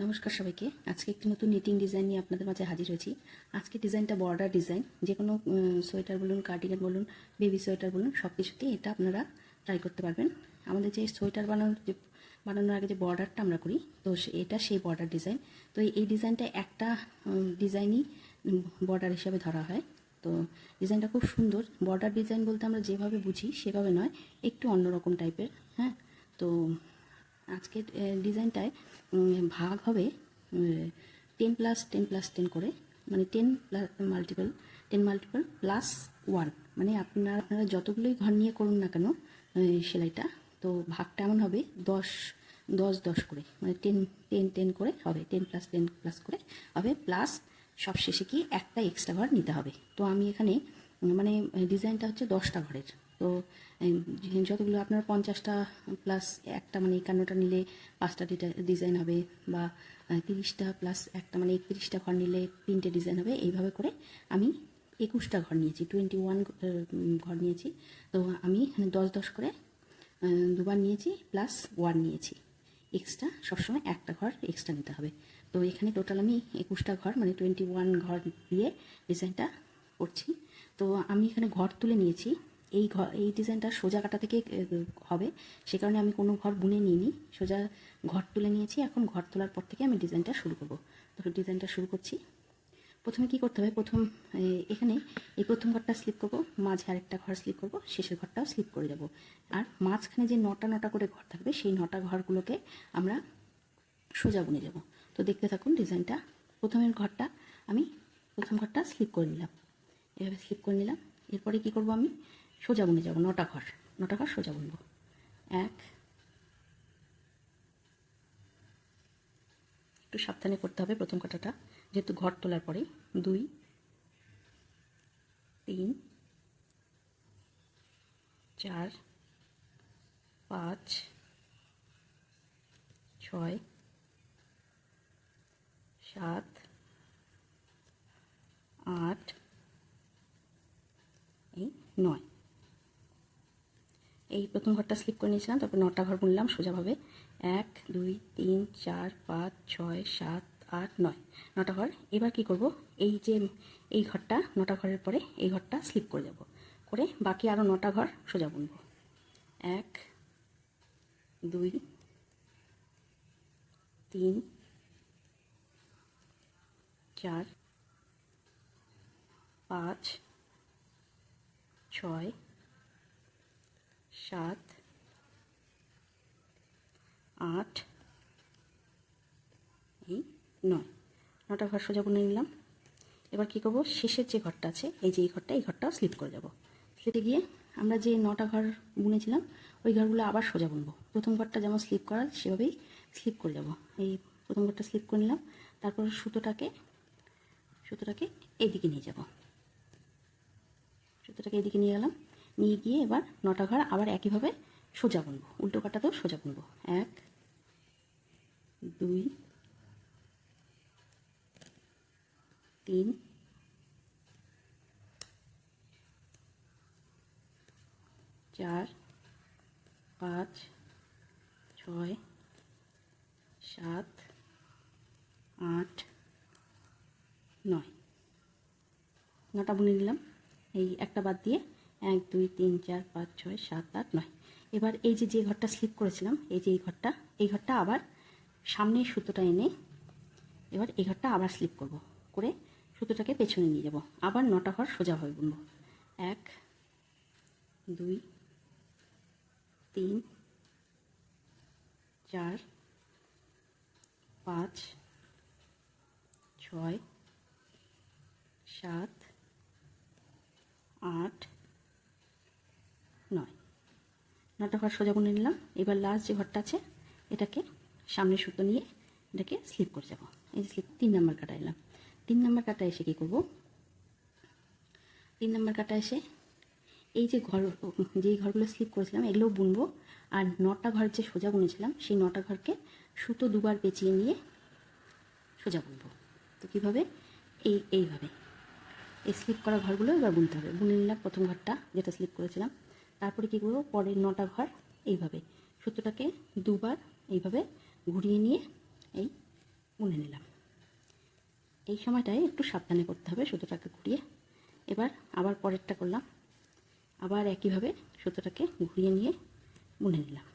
নমস্কার সবাইকে। আজকে একটি নতুন নিটিং ডিজাইন নিয়ে আপনাদের মাঝে হাজির হয়েছি। আজকে ডিজাইনটা বর্ডার ডিজাইন, যে কোনো সোয়েটার বলুন, কার্ডিগান বলুন, বেবি সোয়েটার বলুন, সব কিছুতেই এটা আপনারা ট্রাই করতে পারবেন। আমাদের যে সোয়েটার বানানোর আগে যে বর্ডারটা আমরা করি, তো এটা সেই বর্ডার ডিজাইন। তো এই ডিজাইনটা একটা ডিজাইনই বর্ডার হিসাবে ধরা হয়। তো ডিজাইনটা খুব সুন্দর। বর্ডার ডিজাইন বলতে আমরা যেভাবে বুঝি সেভাবে নয়, একটু অন্যরকম টাইপের। হ্যাঁ, তো আজকের ডিজাইনটায় ভাগ হবে 10+10+10 করে, মানে 10 মাল্টিপল +1, মানে আপনারা যতগুলোই ঘর নিয়ে করুন না কেন সেলাইটা, তো ভাগটা এমন হবে 10 করে, মানে 10 করে হবে, 10+10+ করে হবে, প্লাস সব শেষে কি একটা এক্সট্রা ঘর নিতে হবে। তো আমি এখানে মানে ডিজাইনটা হচ্ছে 10টা ঘরের। তো যতগুলো আপনার 50টা প্লাস একটা, মানে 51টা নিলে 5টা ডিজাইন হবে, বা 30টা প্লাস একটা মানে 31টা ঘর নিলে 3টে ডিজাইন হবে। এইভাবে করে আমি 21টা ঘর নিয়েছি, 21 ঘর নিয়েছি। তো আমি 10 করে দুবার নিয়েছি, প্লাস 1 নিয়েছি এক্সট্রা। সবসময় একটা ঘর এক্সট্রা নিতে হবে। তো এখানে টোটাল আমি 21টা ঘর, মানে 21 ঘর দিয়ে ডিজাইনটা করছি। তো আমি এখানে ঘর তুলে নিয়েছি। এই ডিজাইনটা সোজা কাটা থেকে হবে, সে কারণে আমি কোনো ঘর বুনে নিইনি, সোজা ঘর তুলে নিয়েছি। এখন ঘর তোলার পর থেকে আমি ডিজাইনটা শুরু করব। তো ডিজাইনটা শুরু করছি। প্রথমে কি করতে হবে, এখানে এই প্রথম ঘরটা স্লিপ করব, মাঝে আরেকটা ঘর স্লিপ করব, শেষের ঘরটাও স্লিপ করে যাব। আর মাঝখানে যে 9টা করে ঘর থাকবে, সেই 9টা ঘরগুলোকে আমরা সোজা বুনে যাব। তো দেখতে থাকুন ডিজাইনটা। প্রথম ঘরটা স্লিপ করে নিলাম, এভাবে স্লিপ করে নিলাম। এরপরে কি করব, আমি সোজা বুনে যাব 9টা ঘর সোজা বুনবো। একটু সাবধানে করতে হবে প্রথম কাটাটা, যেহেতু ঘর তোলার পরে 2, 3, 4, 5, 6, 7, 8, 9। এই প্রথম ঘরটা স্লিপ করে নিয়েছিলাম, তারপর 9টা ঘর বুনলাম সোজাভাবে। 1, 2, 3, 4, 5, 6, 7, 8, 9, 9টা ঘর। এবার কি করব, এই ঘরটা 9টা ঘরের পরে এই ঘরটা স্লিপ করে যাব, করে বাকি আরও 9টা ঘর সোজা বুনবো। 1, 2, 3, 4, 5, 6, 7, 8, 9, 9টা ঘর সোজা বুনে নিলাম। এবার কি করব, শেষের যে ঘরটা আছে, এই ঘরটাও স্লিপ করে যাব। স্লিপে গিয়ে আমরা যে 9টা ঘর বুনেছিলাম, ওই ঘরগুলো আবার সোজা বুনবো। প্রথম ঘরটা যেমন স্লিপ করা, সেভাবেই স্লিপ করে যাব। এই প্রথম ঘরটা স্লিপ করে নিলাম, তারপর সুতোটাকে এইদিকে নিয়ে যাব। সুতোটাকে এইদিকে নিয়ে গেলাম, নিয়ে গিয়ে এবার 9টা ঘর আবার একইভাবে সোজা বুনবো, উল্টো কাটাতেও সোজা বুনবো। 1, 2, 3, 4, 5, 6, 7, 8, 9, 9টা বুনে নিলাম। এই একটা বাদ দিয়ে 1, 2, 3, 4, 5, 6, 7, 8, 9। এবার যে ঘরটা স্লিপ করেছিলাম, এই ঘরটা আবার সামনে সুতোটা এনে এবার এই ঘরটা আবার স্লিপ করব, করে সুতোটাকে পেছনে নিয়ে যাব। আবার 9টা ঘর সোজাভাবে বুনবো। 1, 2, 3, 4, 5, 6, 7, 8, 9, 9টা ঘর সোজা বুনে নিলাম। এবার লাস্ট যে ঘরটা আছে, এটাকে সামনে সুতো নিয়ে এটাকে স্লিপ করে যাব। এই স্লিপ 3 নাম্বার কাটা এলাম। 3 নাম্বার কাটা এসে কী করব, 3 নাম্বার কাটা এসে এই যেই ঘরগুলো স্লিপ করেছিলাম এগুলোও বুনবো। আর 9টা ঘর যে সোজা বুনেছিলাম, সেই 9টা ঘরকে সুতো দুবার পেঁচিয়ে নিয়ে সোজা বুনবো। তো কীভাবে, এইভাবে এই স্লিপ করা ঘরগুলো এবার বুনতে হবে। বুনে নিলাম প্রথম ঘরটা যেটা স্লিপ করেছিলাম। তারপরে কী করবো, পরের 9টা ঘর এইভাবে সুতোটাকে দুবার এইভাবে ঘুরিয়ে নিয়ে এই বুনে নিলাম। এই সময়টায় একটু সাবধানে করতে হবে সুতোটাকে ঘুরিয়ে। এবার আবার পরেরটা করলাম, আবার একইভাবে সুতোটাকে ঘুরিয়ে নিয়ে বুনে নিলাম।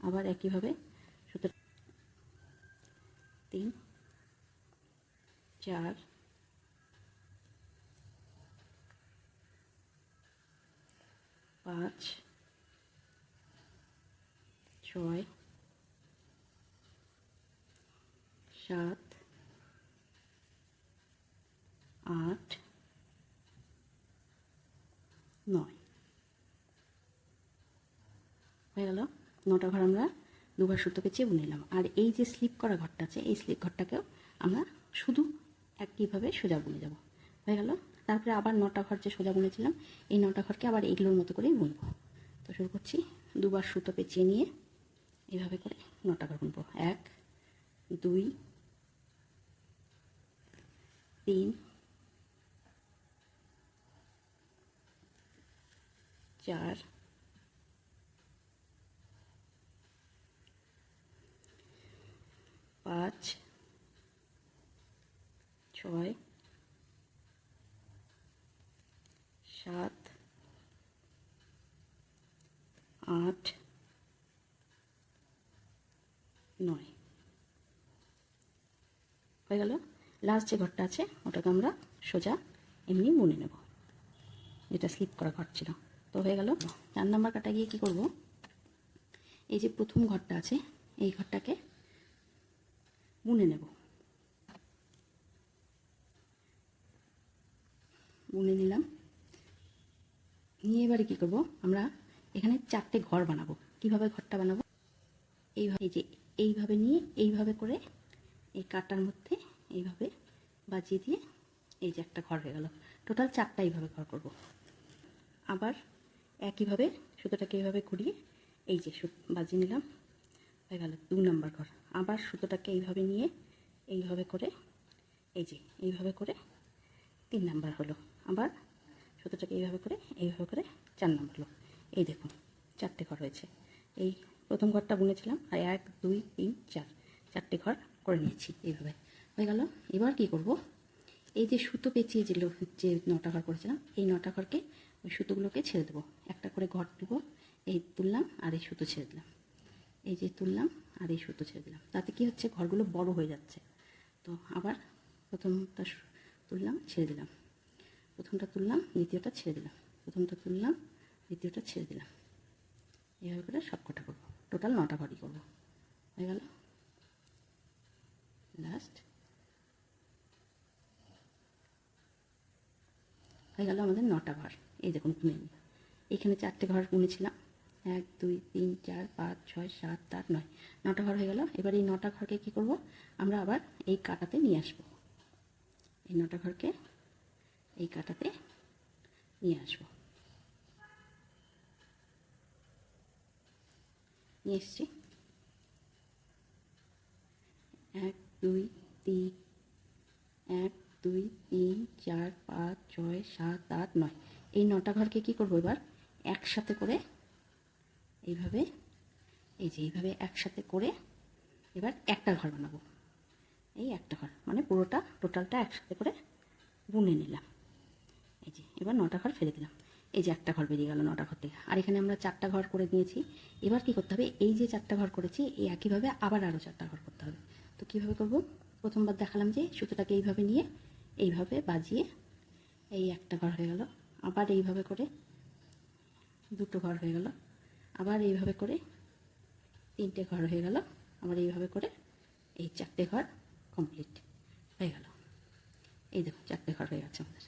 আবার একইভাবে সুতো 3 4 5 6 7 8 9 হয়ে গেল। 9টা ঘর আমরা দুবার সুতো পেঁচিয়ে বুনে নিলাম। আর এই যে স্লিপ করা ঘরটা আছে, এই স্লিপ ঘরটাকেও আমরা শুধু একইভাবে সোজা বুনে যাব। হয়ে গেল। তারপরে আবার 9টা ঘর যে সোজা বুনেছিলাম, এই 9টা ঘরকে আবার এইগুলোর মতো করেই বুনবো। তো শুরু করছি, দুবার সুতো পেঁচিয়ে নিয়ে এইভাবে করে 9টা ঘর বুনবো। 1 2 3 4 5 6 7 8 9 হয়ে গেল। লাস্ট যে ঘরটা আছে ওটাকে আমরা সোজা এমনি বুনে নেব, যেটা স্লিপ করা ঘর ছিল। তো হয়ে গেল। 4 নাম্বার কাটা গিয়ে কি করব, এই যে প্রথম ঘরটা আছে এই ঘরটাকে বুনে নেব। বুনে নিলাম। নিয়ে এবারে কী করব, আমরা এখানে 4টে ঘর বানাবো। কিভাবে ঘরটা বানাবো, এইভাবে, এই যে এইভাবে নিয়ে এইভাবে করে এই কাটার মধ্যে এইভাবে বাজিয়ে দিয়ে এই যে একটা ঘর হয়ে গেল। টোটাল 4টা এইভাবে ঘর করব। আবার একইভাবে সুতোটাকে এইভাবে ঘুরিয়ে এই যে বাজিয়ে নিলাম, হয়ে গেল 2 নাম্বার ঘর। আবার সুতোটাকে এইভাবে নিয়ে এইভাবে করে এই যে এইভাবে করে 3 নাম্বার হলো। আবার সুতোটাকে এইভাবে করে 4 নাম্বার হলো। এই দেখুন 4টে ঘর হয়েছে। এই প্রথম ঘরটা বুনেছিলাম আর 1 2 3 4 4টে ঘর করে নিয়েছি। এইভাবে হয়ে গেল। এবার কি করব, এই যে সুতো পেঁচিয়ে যে 9টা ঘর করেছিলাম, এই 9টা ঘরকে ওই সুতোগুলোকে ছেড়ে দেবো। একটা করে ঘর দেবো, এই তুললাম আর এই সুতো ছেড়ে দিলাম, এই যে তুললাম আর এই সুতো ছেড়ে দিলাম। তাতে কি হচ্ছে, ঘরগুলো বড় হয়ে যাচ্ছে। তো আবার প্রথমটা তুললাম, ছেড়ে দিলাম, প্রথমটা তুললাম, দ্বিতীয়টা ছেড়ে দিলাম, প্রথমটা তুললাম, দ্বিতীয়টা ছেড়ে দিলাম। এইভাবে করে সব কটা করবো। টোটাল 9টা ঘরই করবো। হয়ে গেল। লাস্ট হয়ে গেল আমাদের 9টা ঘর। এই দেখুন বুনে নিই। এখানে 4টে ঘর বুনেছিলাম, 1 2 3 4 5 6 7 8 9, 9টা ঘর হয়ে গেল। এবার এই 9টা ঘরকে কী করব, আমরা আবার এই কাটাতে নিয়ে আসবো। এই 9টা ঘরকে এই কাটাতে নিয়ে আসবো। নিয়ে এসছি। 1 2 3 1 2 3 4 5 6 7 8 9, এই 9টা ঘরকে কী করবো, এবার একসাথে করে এইভাবে, এই যে এইভাবে একসাথে করে এবার একটা ঘর বানাবো। এই একটা ঘর মানে পুরোটা টোটালটা একসাথে করে বুনে নিলাম। এই যে এবার 9টা ঘর ফেলে দিলাম। এই যে একটা ঘর বেরিয়ে গেল 9টা ঘর থেকে। আর এখানে আমরা 4টা ঘর করে নিয়েছি। এবার কি করতে হবে, এই যে 4টা ঘর করেছি এই একইভাবে আবার আরও 4টা ঘর করতে হবে। তো কীভাবে করব, প্রথমবার দেখালাম যে সুতোটাকে এইভাবে নিয়ে এইভাবে বাজিয়ে এই একটা ঘর হয়ে গেল। আবার এইভাবে করে 2টো ঘর হয়ে গেল। আবার এইভাবে করে 3টে ঘর হয়ে গেল। আবার এইভাবে করে এই 4টে ঘর কমপ্লিট হয়ে গেল। এই দেখুন 4টে ঘর হয়ে গেছে আমাদের।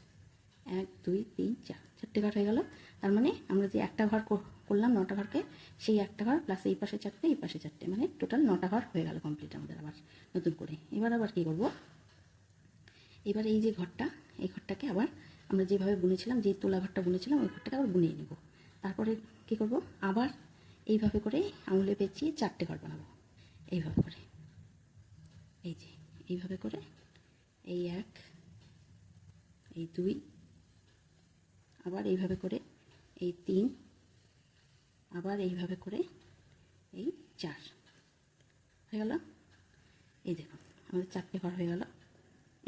1 2 3 4, 4টে ঘর হয়ে গেল। তার মানে আমরা যে একটা ঘর করলাম 9টা ঘরকে, সেই একটা ঘর প্লাস এই পাশে 4টে, এই পাশে 4টে, মানে টোটাল 9টা ঘর হয়ে গেল কমপ্লিট আমাদের আবার নতুন করে। এবার আবার কী করব, এবার এই যে ঘরটা, এই ঘরটাকে আবার আমরা যেভাবে বুনেছিলাম, যে তোলা ঘরটা বুনেছিলাম ওই ঘরটাকে আবার বুনিয়ে নেব। তারপরে কী করব, আবার এইভাবে করে আঙুলে পেঁচিয়ে 4টে ঘর বানাবো। এইভাবে করে, এই যে এইভাবে করে, এই 1 এই 2, আবার এইভাবে করে এই 3, আবার এইভাবে করে এই 4 হয়ে গেল। এই দেখুন আমাদের 4টে ঘর হয়ে গেল।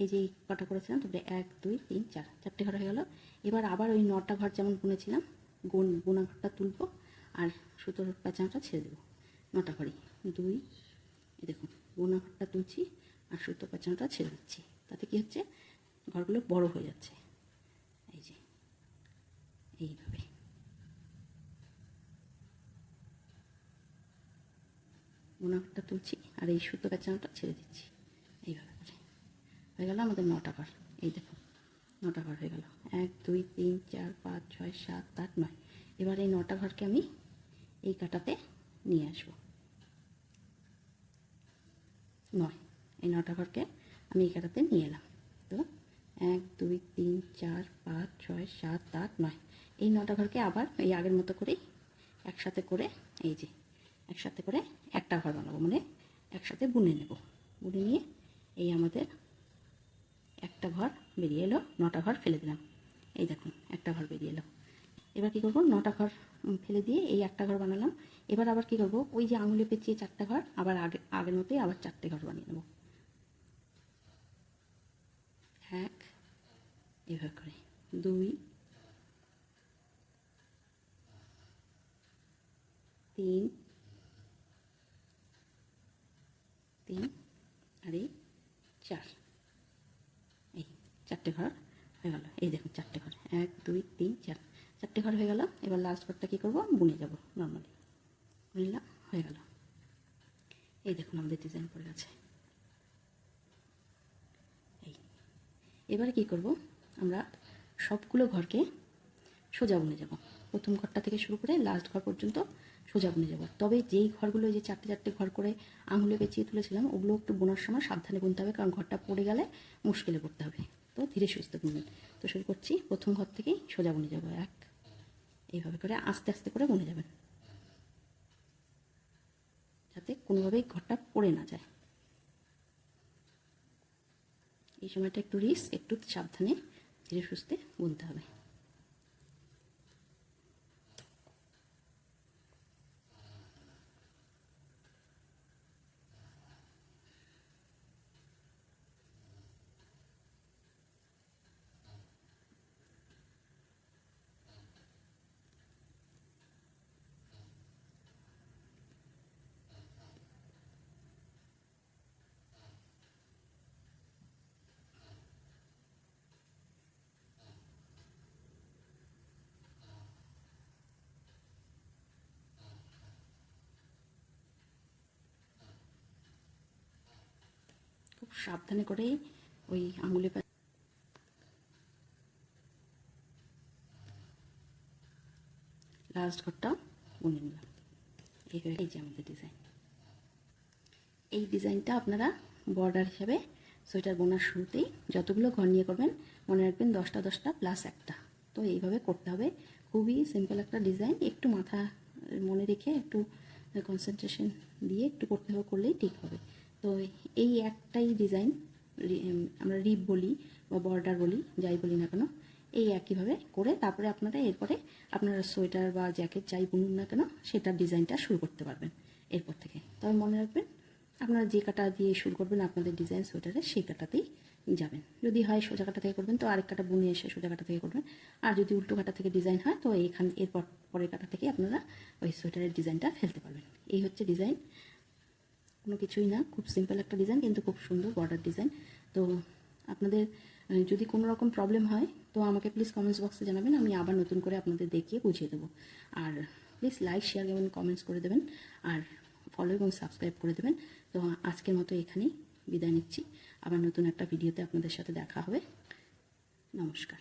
এই যে কটা করেছিলাম, তারপরে 1 2 3 4, 4টে ঘর হয়ে গেল। এবার আবার ওই 9টা ঘর যেমন বুনেছিলাম, বোনা ঘরটা তুলবো আর সুতোর প্যাঁচানোটা ছেড়ে দেবো। 9টা ঘরই 2, এই দেখুন বোনা ঘরটা তুলছি আর সুতো প্যাঁচানোটা ছেড়ে দিচ্ছি। তাতে কি হচ্ছে, ঘরগুলো বড় হয়ে যাচ্ছে। এই যে এইভাবে বোনা ঘরটা তুলছি আর এই সুতো প্যাঁচানোটা ছেড়ে দিচ্ছি। এইভাবে করে হয়ে গেল আমাদের 9টা ঘর। এই দেখুন 9টা ঘর হয়ে গেল। 1 2 3 4 5 6 7 8 9। এবার এই 9টা ঘরকে আমি এই কাটাতে নিয়ে আসবো। 9, এই 9টা ঘরকে আমি এই কাটাতে নিয়ে এলাম। তো 1 2 3 4 5 6 7 8 9, এই 9টা ঘরকে আবার এই আগের মতো করেই একসাথে করে, এই যে একসাথে করে একটা ঘর বানাবো, মানে একসাথে বুনে নেব। বুনে নিয়ে এই আমাদের একটা ঘর বেরিয়ে এলো, 9টা ঘর ফেলে দিলাম। এই দেখুন একটা ঘর বেরিয়ে এলো। এবার কী করবো, 9টা ঘর ফেলে দিয়ে এই একটা ঘর বানালাম। এবার আবার কী করবো, ওই যে আঙুলে পেঁচিয়ে 4টা ঘর আবার আগের মতোই আবার 4টে ঘর বানিয়ে নেব। 1, এভাবে করে 2 3 3 আর এই 4, এই 4টে ঘর হয়ে গেল। এই দেখুন 4টে ঘর, 1 2 3 4, 4টে ঘর হয়ে গেল। এবার লাস্ট ঘরটা কী করবো, বুনে যাব নর্মালি। বুনলাম, হয়ে গেল। এই দেখুন আমাদের ডিজাইন পড়ে গেছে। এই এবারে কী করব, আমরা সবগুলো ঘরকে সোজা বুনে যাব। প্রথম ঘরটা থেকে শুরু করে লাস্ট ঘর পর্যন্ত সোজা বুনে যাব। তবে যেই ঘরগুলো যে 4টে ঘর করে আঙুলে পেঁচিয়ে তুলেছিলাম, ওগুলো একটু বোনার সময় সাবধানে বুনতে হবে, কারণ ঘরটা পড়ে গেলে মুশকিলে পড়তে হবে। তো ধীরে সুস্থে বুনবেন। তো শুরু করছি, প্রথম ঘর থেকেই সোজা বুনে যাব। 1, এইভাবে করে আস্তে আস্তে করে বুনে যাবেন, যাতে কোনোভাবেই ঘরটা পড়ে না যায়। এই সময়টা একটু রিস্ক, একটু সাবধানে ধীরে সুস্থে বুনতে হবে। খুব সাবধানে করেই ওই আঙুলে লাস্ট ঘরটা বুনে নিলাম। এই যে আমাদের ডিজাইন। এই ডিজাইনটা আপনারা বর্ডার হিসাবে সোয়েটার বোনার শুরুতেই যতগুলো ঘর নিয়ে করবেন, মনে রাখবেন 10টা 10টা প্লাস একটা। তো এইভাবে করতে হবে। খুবই সিম্পল একটা ডিজাইন, একটু মাথা মনে রেখে একটু কনসেন্ট্রেশন দিয়ে একটু করতে হবে, করলেই ঠিক হবে। তো এই একটাই ডিজাইন আমরা রিপ বলি বা বর্ডার বলি, যাই বলি না কেন, এই একইভাবে করে তারপরে এরপরে আপনারা সোয়েটার বা জ্যাকেট যাই বুনুন না কেন সেটার ডিজাইনটা শুরু করতে পারবেন এরপর থেকে। তবে মনে রাখবেন, আপনারা যে কাটা দিয়ে শুরু করবেন আপনাদের ডিজাইন সোয়েটারে, সেই কাটাতেই যাবেন। যদি হয় সোজা কাটা থেকে করবেন তো আরেক কাটা বুনে এসে সোজা কাটা থেকে করবেন, আর যদি উল্টো কাটা থেকে ডিজাইন হয় তো এরপর পরের কাটা থেকে আপনারা ওই সোয়েটারের ডিজাইনটা ফেলতে পারবেন। এই হচ্ছে ডিজাইন, কোনো কিছুই না, খুব সিম্পল একটা ডিজাইন কিন্তু খুব সুন্দর বর্ডার ডিজাইন। তো আপনাদের যদি কোনো রকম প্রবলেম হয় তো আমাকে প্লিজ কমেন্টস বক্সে জানাবেন, আমি আবার নতুন করে আপনাদের দেখিয়ে বুঝিয়ে দেবো। আর প্লিজ লাইক শেয়ার এবং কমেন্টস করে দেবেন, আর ফলো এবং সাবস্ক্রাইব করে দেবেন। তো আজকের মতো এখানেই বিদায় নিচ্ছি, আবার নতুন একটা ভিডিওতে আপনাদের সাথে দেখা হবে। নমস্কার।